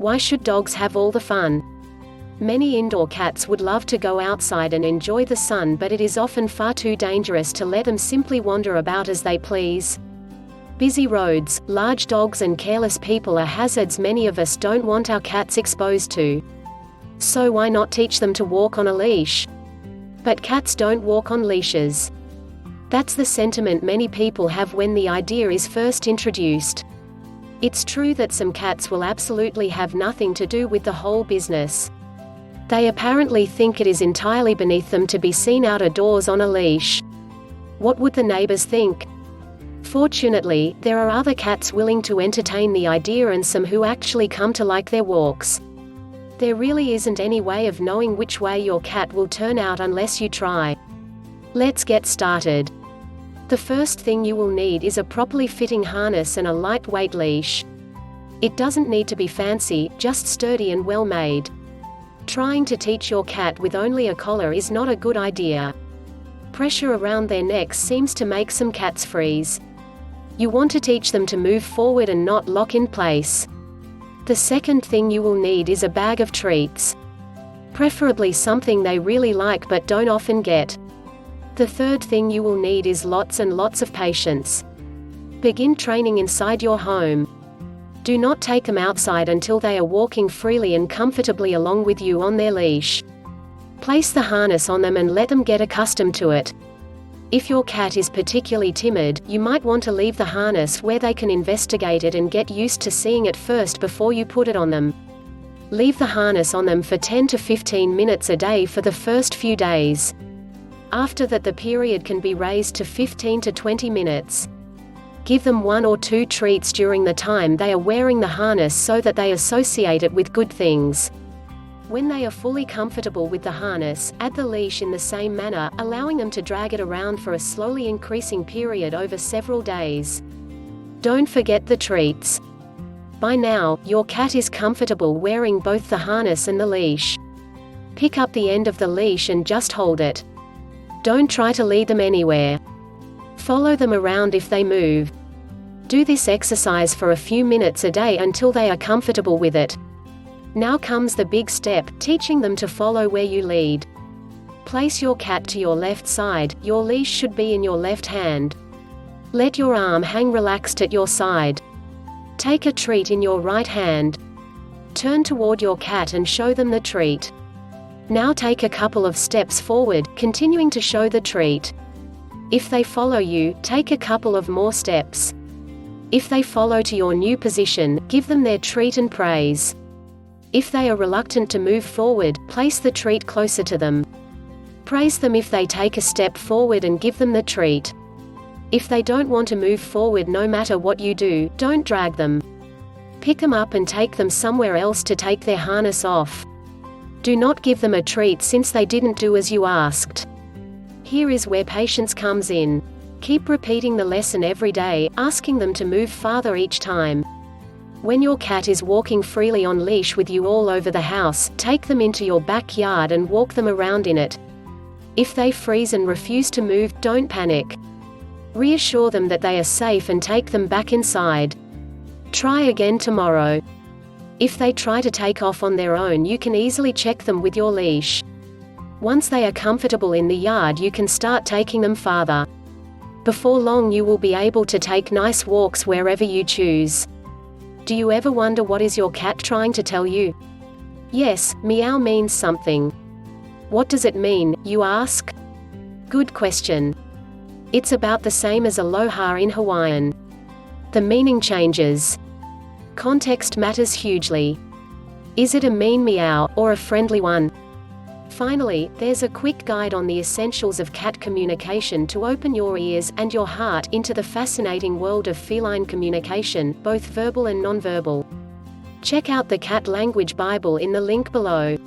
Why should dogs have all the fun? Many indoor cats would love to go outside and enjoy the sun, but it is often far too dangerous to let them simply wander about as they please. Busy roads, large dogs and careless people are hazards many of us don't want our cats exposed to. So why not teach them to walk on a leash? But cats don't walk on leashes. That's the sentiment many people have when the idea is first introduced. It's true that some cats will absolutely have nothing to do with the whole business. They apparently think it is entirely beneath them to be seen out of doors on a leash. What would the neighbors think? Fortunately, there are other cats willing to entertain the idea and some who actually come to like their walks. There really isn't any way of knowing which way your cat will turn out unless you try. Let's get started. The first thing you will need is a properly fitting harness and a lightweight leash. It doesn't need to be fancy, just sturdy and well made. Trying to teach your cat with only a collar is not a good idea. Pressure around their necks seems to make some cats freeze. You want to teach them to move forward and not lock in place. The second thing you will need is a bag of treats. Preferably something they really like but don't often get. The third thing you will need is lots and lots of patience. Begin training inside your home. Do not take them outside until they are walking freely and comfortably along with you on their leash. Place the harness on them and let them get accustomed to it. If your cat is particularly timid, you might want to leave the harness where they can investigate it and get used to seeing it first before you put it on them. Leave the harness on them for 10 to 15 minutes a day for the first few days. After that, the period can be raised to 15 to 20 minutes. Give them 1 or 2 treats during the time they are wearing the harness so that they associate it with good things. When they are fully comfortable with the harness, add the leash in the same manner, allowing them to drag it around for a slowly increasing period over several days. Don't forget the treats. By now, your cat is comfortable wearing both the harness and the leash. Pick up the end of the leash and just hold it. Don't try to lead them anywhere. Follow them around if they move. Do this exercise for a few minutes a day until they are comfortable with it. Now comes the big step, teaching them to follow where you lead. Place your cat to your left side, your leash should be in your left hand. Let your arm hang relaxed at your side. Take a treat in your right hand. Turn toward your cat and show them the treat. Now take a couple of steps forward, continuing to show the treat. If they follow you, take a couple of more steps. If they follow to your new position, give them their treat and praise. If they are reluctant to move forward, place the treat closer to them. Praise them if they take a step forward and give them the treat. If they don't want to move forward no matter what you do, don't drag them. Pick them up and take them somewhere else to take their harness off. Do not give them a treat since they didn't do as you asked. Here is where patience comes in. Keep repeating the lesson every day, asking them to move farther each time. When your cat is walking freely on leash with you all over the house, take them into your backyard and walk them around in it. If they freeze and refuse to move, don't panic. Reassure them that they are safe and take them back inside. Try again tomorrow. If they try to take off on their own, you can easily check them with your leash. Once they are comfortable in the yard, you can start taking them farther. Before long you will be able to take nice walks wherever you choose. Do you ever wonder what is your cat trying to tell you? Yes, meow means something. What does it mean, you ask? Good question. It's about the same as aloha in Hawaiian. The meaning changes. Context matters hugely. Is it a mean meow, or a friendly one? Finally, there's a quick guide on the essentials of cat communication to open your ears and your heart into the fascinating world of feline communication, both verbal and nonverbal. Check out the Cat Language Bible in the link below.